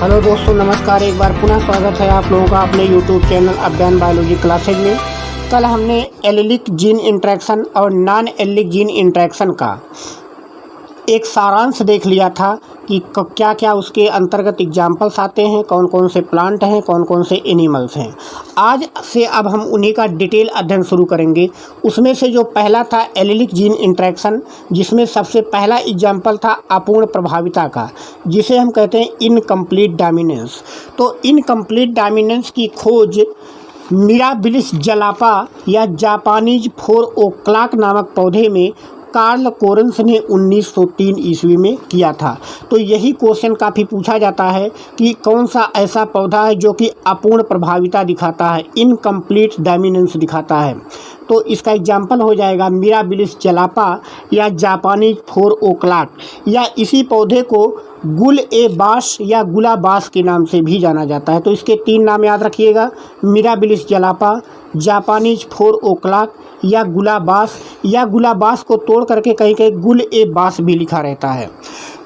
Hello दोस्तों, नमस्कार। एक बार पुनः स्वागत है आप लोगों का अपने YouTube चैनल अभियान बायोलॉजी क्लासेज में। कल हमने एलिलिक जीन इंटरेक्शन और नॉन एलिलिक जीन इंटरेक्शन का एक सारांश देख लिया था कि क्या क्या उसके अंतर्गत एग्जाम्पल्स आते हैं, कौन कौन से प्लांट हैं, कौन कौन से एनिमल्स हैं। आज से अब हम उन्हीं का डिटेल अध्ययन शुरू करेंगे। उसमें से जो पहला था एलिलिक जीन इंटरेक्शन, जिसमें सबसे पहला एग्जाम्पल था अपूर्ण प्रभाविता का, जिसे हम कहते हैं इनकम्प्लीट डोमिनेंस। तो इनकम्प्लीट डोमिनेंस की खोज मिराबिलिस जलापा या जापानीज 4 ओक्लाक नामक पौधे में कार्ल कोरेंस ने 1903 ईस्वी में किया था। तो यही क्वेश्चन काफ़ी पूछा जाता है कि कौन सा ऐसा पौधा है जो कि अपूर्ण प्रभाविता दिखाता है, इनकम्प्लीट डोमिनेंस दिखाता है। तो इसका एग्जाम्पल हो जाएगा मिराबिलिस जलापा या जापानी 4 ओक्लाक, या इसी पौधे को गुल ए बास या गुलाबास के नाम से भी जाना जाता है। तो इसके 3 नाम याद रखिएगा, मिराबिलिस जलापा, जापानीज 4 ओक्लाक या गुलाबास, या गुलाबास को तोड़ करके कहीं कहीं गुल ए बास भी लिखा रहता है।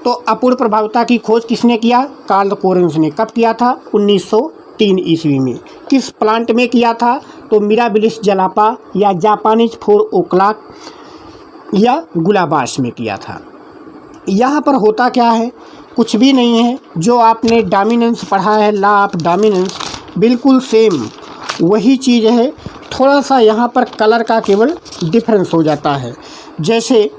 तो अपूर्ण प्रभाविता की खोज किसने किया? कार्ल कोरेंस ने। कब किया था? 1903 ईस्वी में। किस प्लांट में किया था? तो मिराबिलिस जलापा या जापानीज 4 ओक्लाक या गुलाबास में किया था। यहाँ पर होता क्या है? कुछ भी नहीं है। जो आपने डोमिनेंस पढ़ा है, लॉ ऑफ डोमिनेंस, बिल्कुल सेम वही चीज़ है। थोड़ा सा यहाँ पर कलर का केवल डिफरेंस हो जाता है। जैसे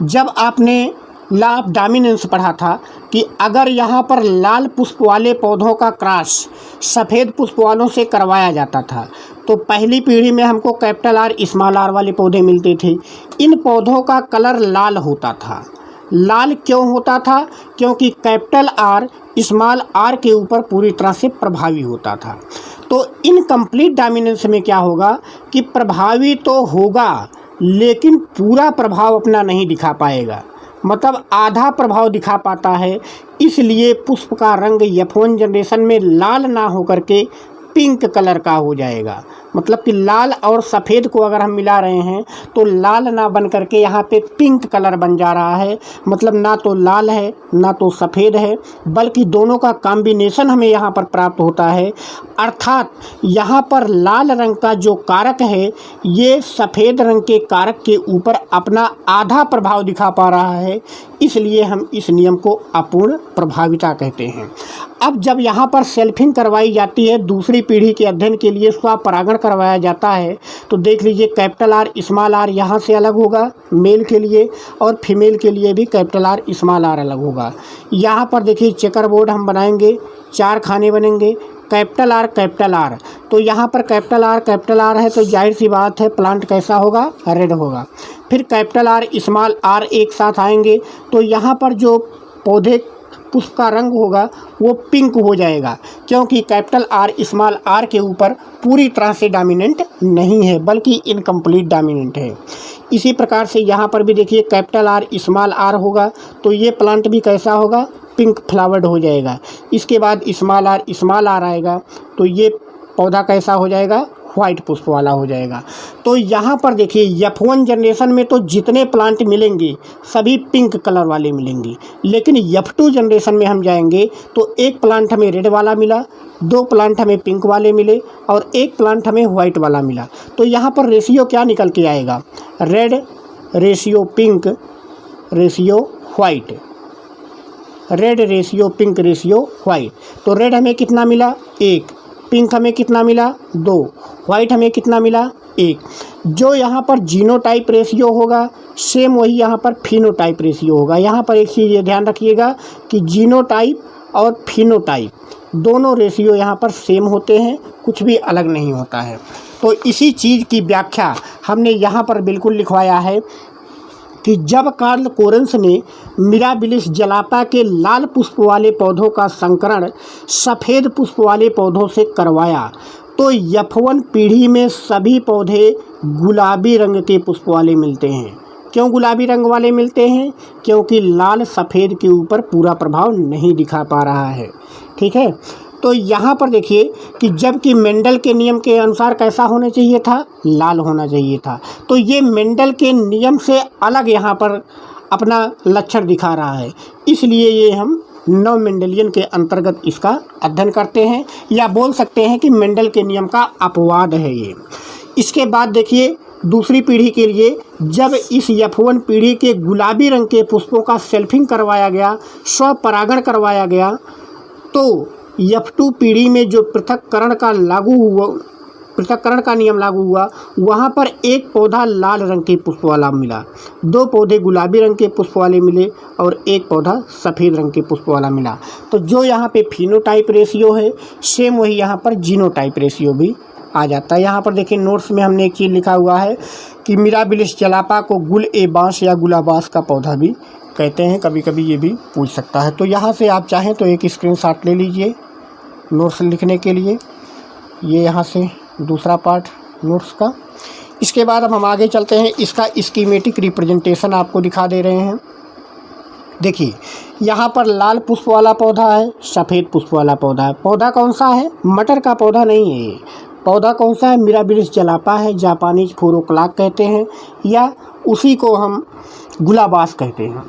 जब आपने लॉ ऑफ डोमिनेंस पढ़ा था कि अगर यहाँ पर लाल पुष्प वाले पौधों का क्रॉस सफ़ेद पुष्प वालों से करवाया जाता था, तो पहली पीढ़ी में हमको कैपिटल आर स्मॉल आर वाले पौधे मिलते थे। इन पौधों का कलर लाल होता था। लाल क्यों होता था? क्योंकि कैपिटल आर स्मॉल आर के ऊपर पूरी तरह से प्रभावी होता था। तो इनकम्प्लीट डोमिनेंस में क्या होगा कि प्रभावी तो होगा लेकिन पूरा प्रभाव अपना नहीं दिखा पाएगा, मतलब आधा प्रभाव दिखा पाता है। इसलिए पुष्प का रंग F1 जनरेशन में लाल ना होकर के पिंक कलर का हो जाएगा। मतलब कि लाल और सफ़ेद को अगर हम मिला रहे हैं तो लाल ना बन करके यहाँ पे पिंक कलर बन जा रहा है। मतलब ना तो लाल है ना तो सफ़ेद है, बल्कि दोनों का कॉम्बिनेशन हमें यहाँ पर प्राप्त होता है। अर्थात यहाँ पर लाल रंग का जो कारक है ये सफ़ेद रंग के कारक के ऊपर अपना आधा प्रभाव दिखा पा रहा है। इसलिए हम इस नियम को अपूर्ण प्रभाविता कहते हैं। अब जब यहाँ पर सेल्फिंग करवाई जाती है, दूसरी पीढ़ी के अध्ययन के लिए स्वपरागण करवाया जाता है, तो देख लीजिए कैपिटल आर स्मॉल आर यहाँ से अलग होगा मेल के लिए, और फीमेल के लिए भी कैपिटल आर स्मॉल आर अलग होगा। यहाँ पर देखिए चेकर बोर्ड हम बनाएंगे, 4 खाने बनेंगे, कैपिटल आर। तो यहाँ पर कैपिटल आर है तो जाहिर सी बात है प्लांट कैसा होगा? रेड होगा। फिर कैपिटल आर स्मॉल आर एक साथ आएंगे तो यहाँ पर जो पौधे पुष्प का रंग होगा वो पिंक हो जाएगा, क्योंकि कैपिटल आर स्मॉल आर के ऊपर पूरी तरह से डोमिनेंट नहीं है, बल्कि इनकम्प्लीट डोमिनेंट है। इसी प्रकार से यहाँ पर भी देखिए कैपिटल आर स्मॉल आर होगा तो ये प्लांट भी कैसा होगा? पिंक फ्लावर्ड हो जाएगा। इसके बाद स्मॉल आर आएगा तो ये पौधा कैसा हो जाएगा? वाइट पुष्प वाला हो जाएगा। तो यहाँ पर देखिए F1 जनरेशन में तो जितने प्लांट मिलेंगे सभी पिंक कलर वाले मिलेंगे, लेकिन F2 जनरेशन में हम जाएंगे तो एक प्लांट हमें रेड वाला मिला, 2 प्लांट हमें पिंक वाले मिले और 1 प्लांट हमें वाइट वाला मिला। तो यहाँ पर रेशियो क्या निकल के आएगा? Red ratio pink ratio white, red ratio pink ratio white. तो रेड हमें कितना मिला? 1, पिंक हमें कितना मिला? 2, वाइट हमें कितना मिला? 1। जो यहाँ पर जीनोटाइप रेशियो होगा सेम वही यहाँ पर फिनोटाइप रेशियो होगा। यहाँ पर एक चीज़ ये ध्यान रखिएगा कि जीनोटाइप और फिनोटाइप दोनों रेशियो यहाँ पर सेम होते हैं, कुछ भी अलग नहीं होता है। तो इसी चीज़ की व्याख्या हमने यहाँ पर बिल्कुल लिखवाया है कि जब कार्ल कोरेंस ने मिराबिलिस जलापा के लाल पुष्प वाले पौधों का संकरण सफ़ेद पुष्प वाले पौधों से करवाया तो F1 पीढ़ी में सभी पौधे गुलाबी रंग के पुष्प वाले मिलते हैं। क्यों गुलाबी रंग वाले मिलते हैं? क्योंकि लाल सफ़ेद के ऊपर पूरा प्रभाव नहीं दिखा पा रहा है। ठीक है। तो यहाँ पर देखिए कि जबकि मेंडल के नियम के अनुसार कैसा होना चाहिए था? लाल होना चाहिए था। तो ये मेंडल के नियम से अलग यहाँ पर अपना लक्षण दिखा रहा है, इसलिए ये हम 9 मेंडेलियन के अंतर्गत इसका अध्ययन करते हैं, या बोल सकते हैं कि मेंडल के नियम का अपवाद है ये। इसके बाद देखिए दूसरी पीढ़ी के लिए जब इस F1 पीढ़ी के गुलाबी रंग के पुष्पों का सेल्फिंग करवाया गया, स्वपरागण करवाया गया, तो F2 पीढ़ी में जो पृथक्करण का नियम लागू हुआ, वहाँ पर एक पौधा लाल रंग के पुष्प वाला मिला, 2 पौधे गुलाबी रंग के पुष्प वाले मिले और एक पौधा सफ़ेद रंग के पुष्प वाला मिला। तो जो यहाँ पे फिनोटाइप रेशियो है, सेम वही यहाँ पर जीनोटाइप रेशियो भी आ जाता है। यहाँ पर देखिए नोट्स में हमने एक चीज़ लिखा हुआ है कि मिराबिलिस जलापा को गुल ए बांस या गुलाबास का पौधा भी कहते हैं, कभी कभी ये भी पूछ सकता है। तो यहाँ से आप चाहें तो एक स्क्रीनशॉट ले लीजिए नोट्स लिखने के लिए, ये यहाँ से दूसरा पार्ट नोट्स का। इसके बाद अब हम आगे चलते हैं, इसका स्कीमेटिक रिप्रेजेंटेशन आपको दिखा दे रहे हैं। देखिए यहाँ पर लाल पुष्प वाला पौधा है, सफ़ेद पुष्प वाला पौधा है। पौधा कौन सा है? मटर का पौधा नहीं है ये। पौधा कौन सा है? मिराबिलिस जलापा है, जापानीज फोरोक्लाक कहते हैं, या उसी को हम गुलाबास कहते हैं।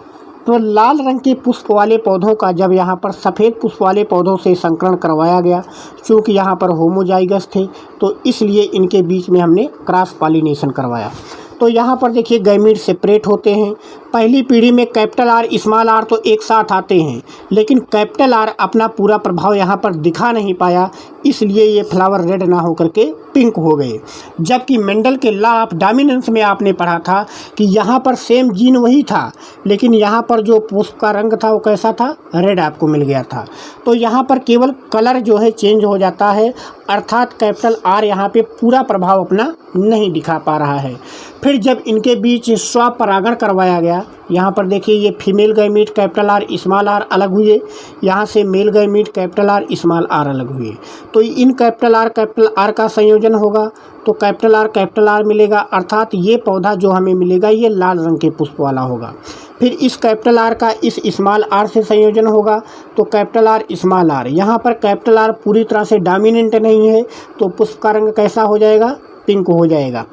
तो लाल रंग के पुष्प वाले पौधों का जब यहाँ पर सफ़ेद पुष्प वाले पौधों से संकरण करवाया गया, चूँकि यहाँ पर होमोजाइगस थे तो इसलिए इनके बीच में हमने क्रॉस पॉलिनेशन करवाया। तो यहाँ पर देखिए गैमीट सेपरेट होते हैं। पहली पीढ़ी में कैपिटल आर स्मॉल आर तो एक साथ आते हैं, लेकिन कैपिटल आर अपना पूरा प्रभाव यहाँ पर दिखा नहीं पाया, इसलिए ये फ्लावर रेड ना होकर के पिंक हो गए। जबकि मेंडल के लॉ ऑफ डोमिनेंस में आपने पढ़ा था कि यहाँ पर सेम जीन वही था, लेकिन यहाँ पर जो पुष्प का रंग था वो कैसा था? रेड आपको मिल गया था। तो यहाँ पर केवल कलर जो है चेंज हो जाता है, अर्थात कैपिटल आर यहाँ पे पूरा प्रभाव अपना नहीं दिखा पा रहा है। फिर जब इनके बीच स्वपरागण करवाया गया, यहाँ पर देखिए ये female gamete capital R small R अलग हुए, यहाँ से male gamete capital R small R अलग हुए। तो इन कैपिटल आर का संयोजन होगा तो कैपिटल आर मिलेगा, अर्थात ये पौधा जो हमें मिलेगा ये लाल रंग के पुष्प वाला होगा। फिर इस कैपिटल आर का इस स्मॉल आर से संयोजन होगा तो कैपिटल आर स्मॉल आर। यहाँ पर कैपिटल आर पूरी तरह से डोमिनेंट नहीं है तो पुष्प का रंग कैसा हो जाएगा? पिंक हो जाएगा।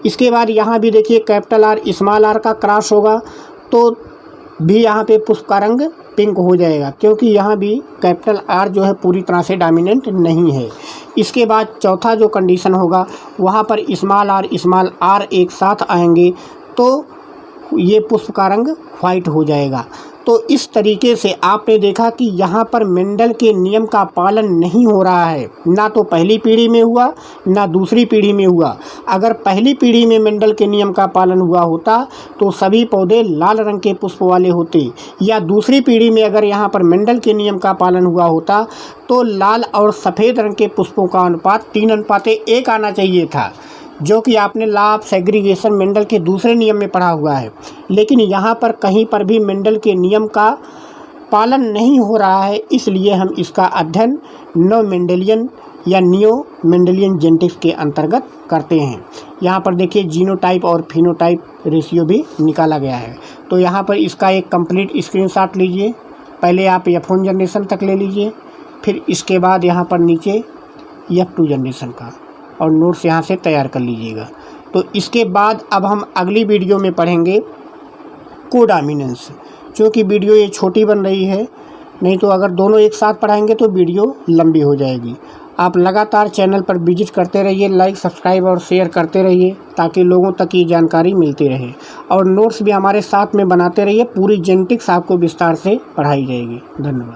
इसके बाद यहाँ भी देखिए कैपिटल आर स्मॉल आर का क्रॉस होगा तो भी यहाँ पे पुष्प का रंग पिंक हो जाएगा, क्योंकि यहाँ भी कैपिटल आर जो है पूरी तरह से डोमिनेंट नहीं है। इसके बाद चौथा जो कंडीशन होगा वहाँ पर स्मॉल आर एक साथ आएंगे तो ये पुष्प का रंग वाइट हो जाएगा। तो इस तरीके से आपने देखा कि यहाँ पर मेंडल के नियम का पालन नहीं हो रहा है, ना तो पहली पीढ़ी में हुआ ना दूसरी पीढ़ी में हुआ। अगर पहली पीढ़ी में मेंडल के नियम का पालन हुआ होता तो सभी पौधे लाल रंग के पुष्प वाले होते, या दूसरी पीढ़ी में अगर यहाँ पर मेंडल के नियम का पालन हुआ होता तो लाल और सफ़ेद रंग के पुष्पों का अनुपात 3:1 आना चाहिए था, जो कि आपने लॉ ऑफ सेग्रीगेशन मेंडल के दूसरे नियम में पढ़ा हुआ है। लेकिन यहाँ पर कहीं पर भी मेंडल के नियम का पालन नहीं हो रहा है, इसलिए हम इसका अध्ययन नो मेंडेलियन या नियो मेंडेलियन जेनेटिक्स के अंतर्गत करते हैं। यहाँ पर देखिए जीनोटाइप और फिनोटाइप रेशियो भी निकाला गया है। तो यहाँ पर इसका एक कंप्लीट स्क्रीनशॉट लीजिए। पहले आप F1 जनरेशन तक ले लीजिए, फिर इसके बाद यहाँ पर नीचे F2 जनरेशन का, और नोट्स यहाँ से तैयार कर लीजिएगा। तो इसके बाद अब हम अगली वीडियो में पढ़ेंगे कोडोमिनेंस। क्योंकि वीडियो ये छोटी बन रही है, नहीं तो अगर दोनों एक साथ पढ़ाएंगे तो वीडियो लंबी हो जाएगी। आप लगातार चैनल पर विजिट करते रहिए, लाइक सब्सक्राइब और शेयर करते रहिए ताकि लोगों तक ये जानकारी मिलती रहे, और नोट्स भी हमारे साथ में बनाते रहिए। पूरी जेनेटिक्स आपको विस्तार से पढ़ाई जाएगी। धन्यवाद।